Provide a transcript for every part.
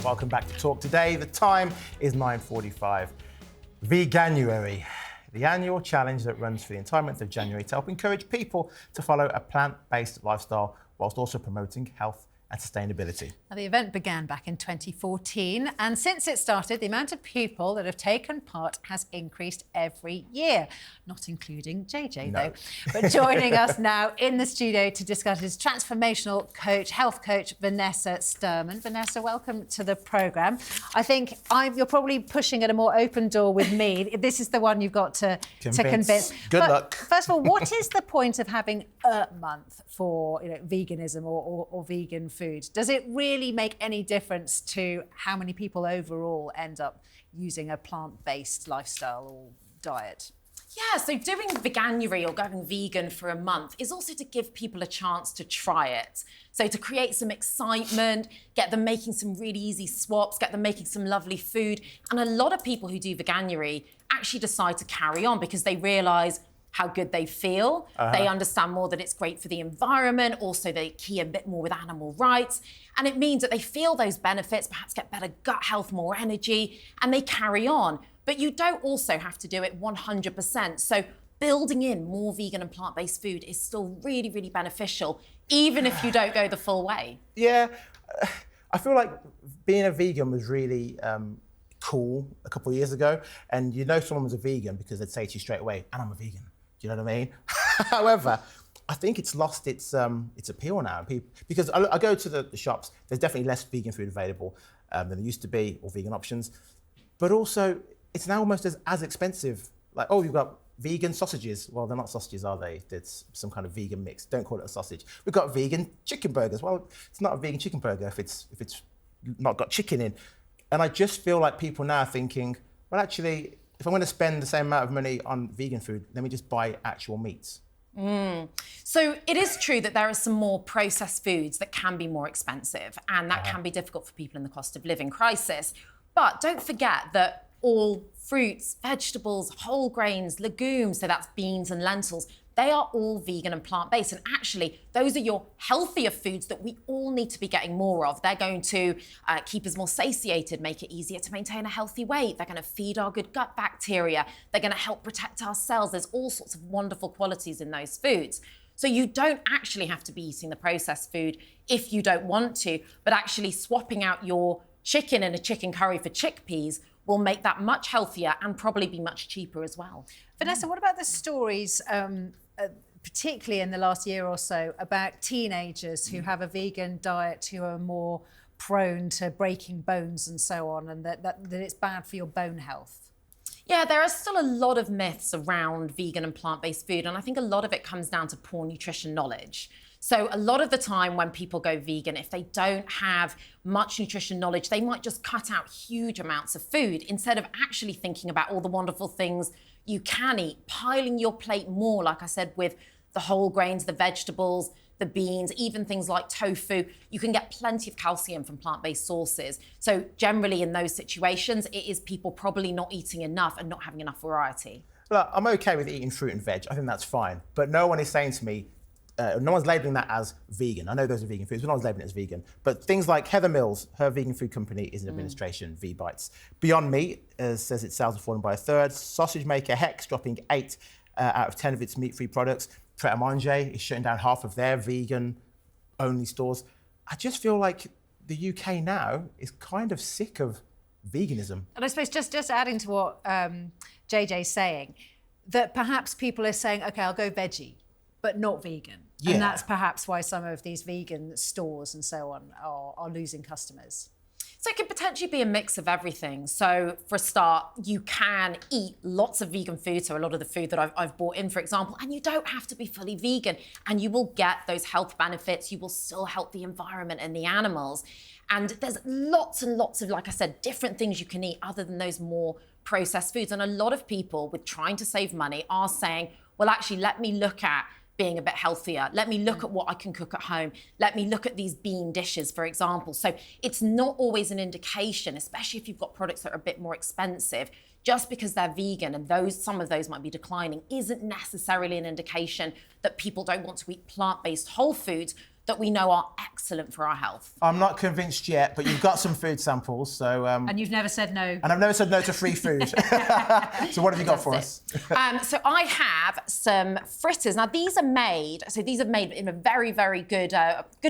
Welcome back to Talk Today. The time is 9:45. Veganuary, the annual challenge that runs for the entire month of January to help encourage people to follow a plant-based lifestyle whilst also promoting health and sustainability. Now, the event began back in 2014, and since it started, the amount of people that have taken part has increased every year, not including JJ, though. But joining us now in the studio to discuss is transformational coach, health coach, Vanessa Sturman. Vanessa, welcome to the programme. I think you're probably pushing at a more open door with me. This is the one you've got to convince. Good luck. First of all, what is the point of having a month for veganism or vegan food? Does it really make any difference to how many people overall end up using a plant-based lifestyle or diet? Yeah, so doing Veganuary or going vegan for a month is also to give people a chance to try it. So to create some excitement, get them making some really easy swaps, get them making some lovely food. And a lot of people who do Veganuary actually decide to carry on because they realise how good they feel. They understand more that it's great for the environment. Also, they key a bit more with animal rights. And it means that they feel those benefits, perhaps get better gut health, more energy, and they carry on. But you don't also have to do it 100%. So building in more vegan and plant-based food is still really, really beneficial, even if you don't go the full way. Yeah, I feel like being a vegan was really cool a couple of years ago. And you know someone was a vegan because they'd say to you straight away, and I'm a vegan. Do you know what I mean? However, I think it's lost its appeal now. Because I go to the shops, there's definitely less vegan food available than there used to be, or vegan options. But also, it's now almost as expensive. Like, oh, you've got vegan sausages. Well, they're not sausages, are they? It's some kind of vegan mix. Don't call it a sausage. We've got vegan chicken burgers. Well, it's not a vegan chicken burger if it's not got chicken in. And I just feel like people now are thinking, well, actually, if I'm going to spend the same amount of money on vegan food, let me just buy actual meats. So it is true that there are some more processed foods that can be more expensive, and that can be difficult for people in the cost of living crisis. But don't forget that all fruits, vegetables, whole grains, legumes, so that's beans and lentils, they are all vegan and plant-based. And actually, those are your healthier foods that we all need to be getting more of. They're going to keep us more satiated, make it easier to maintain a healthy weight. They're going to feed our good gut bacteria. They're going to help protect our cells. There's all sorts of wonderful qualities in those foods. So you don't actually have to be eating the processed food if you don't want to, but actually swapping out your chicken in a chicken curry for chickpeas will make that much healthier and probably be much cheaper as well. Vanessa, what about the stories, particularly in the last year or so, about teenagers who have a vegan diet who are more prone to breaking bones and so on, and that it's bad for your bone health? Yeah, there are still a lot of myths around vegan and plant-based food, and I think a lot of it comes down to poor nutrition knowledge. So a lot of the time when people go vegan, if they don't have much nutrition knowledge, they might just cut out huge amounts of food instead of actually thinking about all the wonderful things you can eat, piling your plate more, like I said, with the whole grains, the vegetables, the beans, even things like tofu. You can get plenty of calcium from plant-based sources. So generally in those situations, it is people probably not eating enough and not having enough variety. Look, I'm okay with eating fruit and veg. I think that's fine. But no one is saying to me, no one's labelling that as vegan. I know those are vegan foods, but no one's labelling it as vegan. But things like Heather Mills, her vegan food company is in administration, V-Bites. Beyond Meat says its sales have fallen by a third. Sausage maker Hex dropping 8 out of 10 of its meat-free products. Pret a Manger is shutting down half of their vegan-only stores. I just feel like the UK now is kind of sick of veganism. And I suppose just adding to what JJ's saying, that perhaps people are saying, OK, I'll go veggie, but not vegan. Yeah. And that's perhaps why some of these vegan stores and so on are losing customers. So it could potentially be a mix of everything. So for a start, you can eat lots of vegan food, so a lot of the food that I've bought in, for example, and you don't have to be fully vegan, and you will get those health benefits. You will still help the environment and the animals. And there's lots and lots of, like I said, different things you can eat other than those more processed foods. And a lot of people with trying to save money are saying, well, actually, let me look at being a bit healthier. Let me look at what I can cook at home. Let me look at these bean dishes, for example. So it's not always an indication, especially if you've got products that are a bit more expensive, just because they're vegan and some of those might be declining, isn't necessarily an indication that people don't want to eat plant-based whole foods. that we know are excellent for our health. I'm not convinced yet, but you've got some food samples, so... And you've never said no. And I've never said no to free food. So what have you got for us? So I have some fritters. Now these are made in a very, very good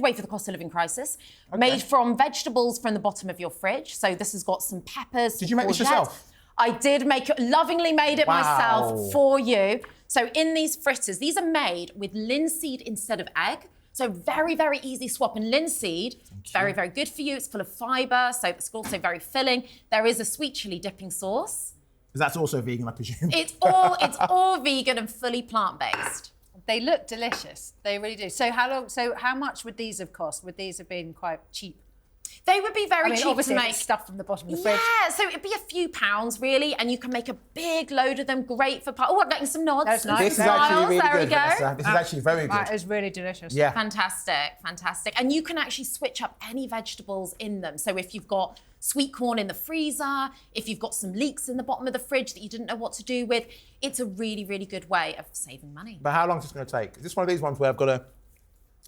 way for the cost of living crisis. Okay. Made from vegetables from the bottom of your fridge. So this has got some peppers. Did you make this yourself? I did make it, lovingly made it myself for you. So in these fritters, these are made with linseed instead of egg. So very, very easy swap. And linseed, very, very good for you. It's full of fibre, so it's also very filling. There is a sweet chilli dipping sauce. That's also vegan, I presume. It's all vegan and fully plant-based. They look delicious. They really do. So how much would these have cost? Would these have been quite cheap? They would be very cheap obviously to make. Stuff from the bottom of the fridge. Yeah, so it'd be a few pounds really, and you can make a big load of them. Great for I'm getting some nods. That's nice. This is actually really there good, we go. Vanessa. This is actually very good. That is really delicious. Yeah. Fantastic. And you can actually switch up any vegetables in them. So if you've got sweet corn in the freezer, if you've got some leeks in the bottom of the fridge that you didn't know what to do with, it's a really, really good way of saving money. But how long is this going to take? Is this one of these ones where I've got to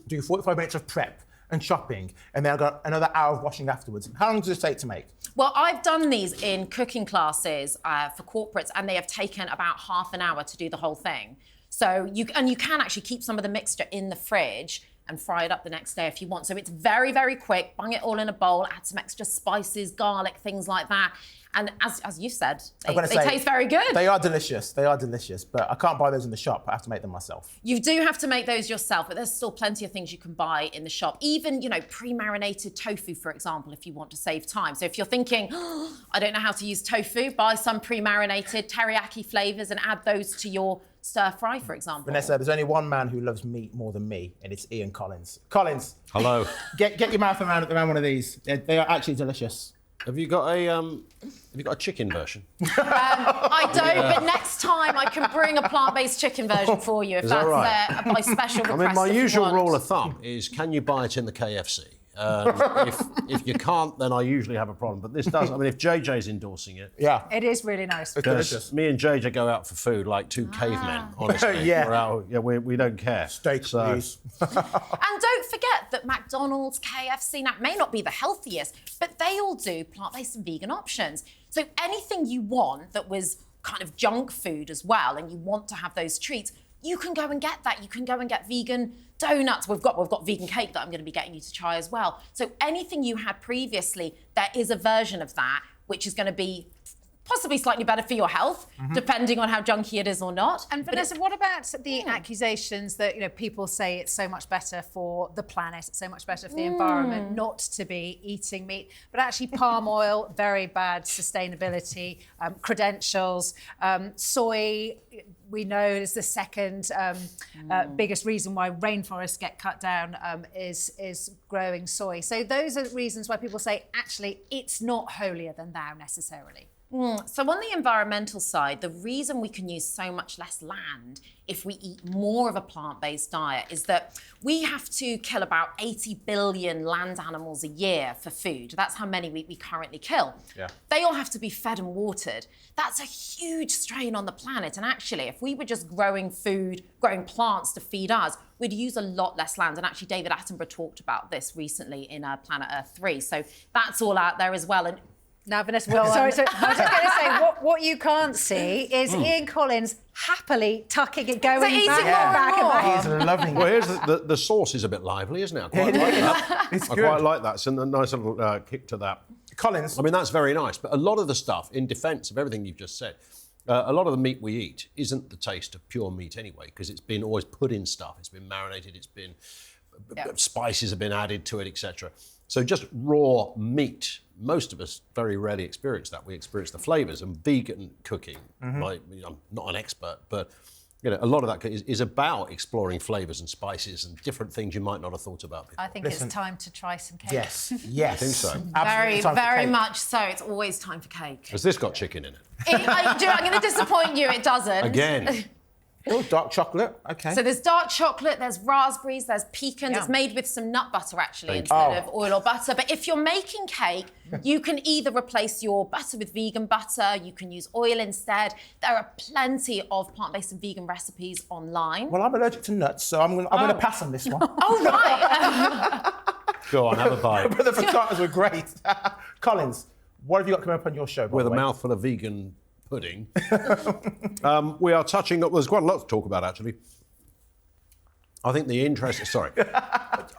do 45 minutes of prep and shopping, and then I've got another hour of washing afterwards? How long does this take to make? Well, I've done these in cooking classes for corporates, and they have taken about half an hour to do the whole thing. So you can actually keep some of the mixture in the fridge and fry it up the next day if you want. So it's very, very quick. Bung it all in a bowl, add some extra spices, garlic, things like that. And as you said, they taste very good. They are delicious, but I can't buy those in the shop. I have to make them myself. You do have to make those yourself, but there's still plenty of things you can buy in the shop. Even, pre-marinated tofu, for example, if you want to save time. So if you're thinking, I don't know how to use tofu, buy some pre-marinated teriyaki flavors and add those to your stir fry, for example. Vanessa, there's only one man who loves meat more than me, and it's Ian Collins. Collins. Hello. Get your mouth around one of these. They are actually delicious. Have you got a chicken version? I don't, but next time I can bring a plant-based chicken version for you if that's right? my special request. My if you usual want. rule of thumb is, can you buy it in the KFC? If you can't, then I usually have a problem. But this does. If JJ's endorsing it, Yeah. It is really nice. It's delicious. me and JJ go out for food like two cavemen. Honestly, Yeah. we don't care. Steak, please. And don't forget that McDonald's, KFC, now may not be the healthiest, but they all do plant-based and vegan options. So anything you want that was kind of junk food as well, and you want to have those treats, you can go and get that. You can go and get vegan donuts. We've got vegan cake that I'm going to be getting you to try as well. So anything you had previously, there is a version of that which is going to be possibly slightly better for your health, depending on how junky it is or not. And Vanessa, what about the accusations that people say it's so much better for the planet, it's so much better for the environment not to be eating meat, but actually palm oil, very bad sustainability credentials. Soy, we know, is the second biggest reason why rainforests get cut down is growing soy. So those are reasons why people say actually it's not holier than thou necessarily. So on the environmental side, the reason we can use so much less land if we eat more of a plant-based diet is that we have to kill about 80 billion land animals a year for food. That's how many we currently kill. Yeah. They all have to be fed and watered. That's a huge strain on the planet. And actually, if we were just growing plants to feed us, we'd use a lot less land. And actually, David Attenborough talked about this recently in Planet Earth 3. So that's all out there as well. And now, Vanessa, sorry, I was just going to say, what you can't see is Ian Collins happily tucking it, going back and back. He's loving it. Well, here's the sauce is a bit lively, isn't it? I quite like that. It's I good. quite like that. It's a nice little kick to that. Collins. That's very nice. But a lot of the stuff, in defence of everything you've just said, a lot of the meat we eat isn't the taste of pure meat anyway, because it's been always put in stuff. It's been marinated. It's been spices have been added to it, etc. So just raw meat, most of us very rarely experience that. We experience the flavours, and vegan cooking, I'm not an expert, but a lot of that is about exploring flavours and spices and different things you might not have thought about before. I think it's time to try some cake. Yes. I think so. Absolutely time for very cake. much so. It's always time for cake. Has this got chicken in it? I'm going to disappoint you. It doesn't. Again. Oh, dark chocolate. Okay. So there's dark chocolate, there's raspberries, there's pecans. Yeah. It's made with some nut butter actually Thank you. instead of oil or butter. But if you're making cake, you can either replace your butter with vegan butter, you can use oil instead. There are plenty of plant-based and vegan recipes online. Well, I'm allergic to nuts, so I'm gonna pass on this one. Oh, right. Go on, have a bite. But the frittatas were great. Collins, what have you got coming up on your show? By With the a way? mouthful of vegan pudding. We are touching, there's quite a lot to talk about actually. I think the interest, sorry,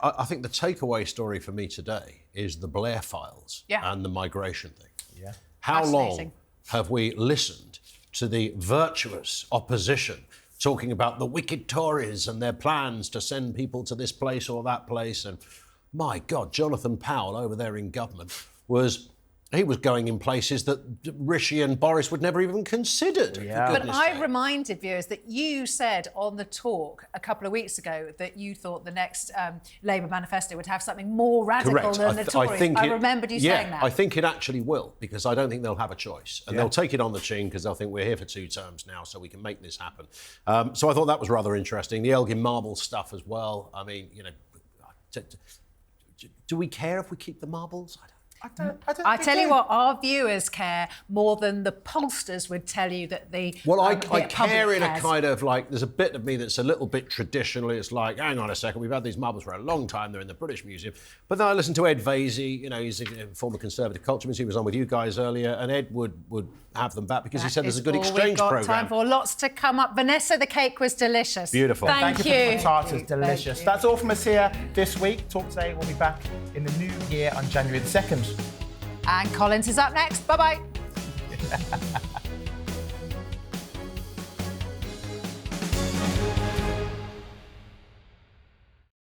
I think the takeaway story for me today is the Blair files and the migration thing. Yeah. How long Fascinating. have we listened to the virtuous opposition talking about the wicked Tories and their plans to send people to this place or that place? And my God, Jonathan Powell over there in government was going in places that Rishi and Boris would never even considered. Yeah. For But goodness I sake. reminded viewers that you said on the talk a couple of weeks ago that you thought the next Labour manifesto would have something more radical Correct. than the Tories. I remembered you saying that. I think it actually will, because I don't think they'll have a choice. And they'll take it on the chin because they'll think we're here for 2 terms now, so we can make this happen. So I thought that was rather interesting. The Elgin Marbles stuff as well. I mean, you know, do we care if we keep the marbles? I don't I think tell they you do. what, our viewers care more than the pollsters would tell you that the Well, I the care public in a cares. kind of like, there's a bit of me that's a little bit traditional. It's like, hang on a second, we've had these marbles for a long time. They're in the British Museum. But then I listened to Ed Vasey, you know, he's a former Conservative culture minister. He was on with you guys earlier, and Ed would have them back because he That said there's is a good all exchange we've got programme. time for. Lots to come up. Vanessa, the cake was delicious. Beautiful. Thank Thank you for the frittatas, delicious. Thank you. That's all from us here this week. Talk Today will be back in the new year on January the 2nd. And Collins is up next. Bye-bye.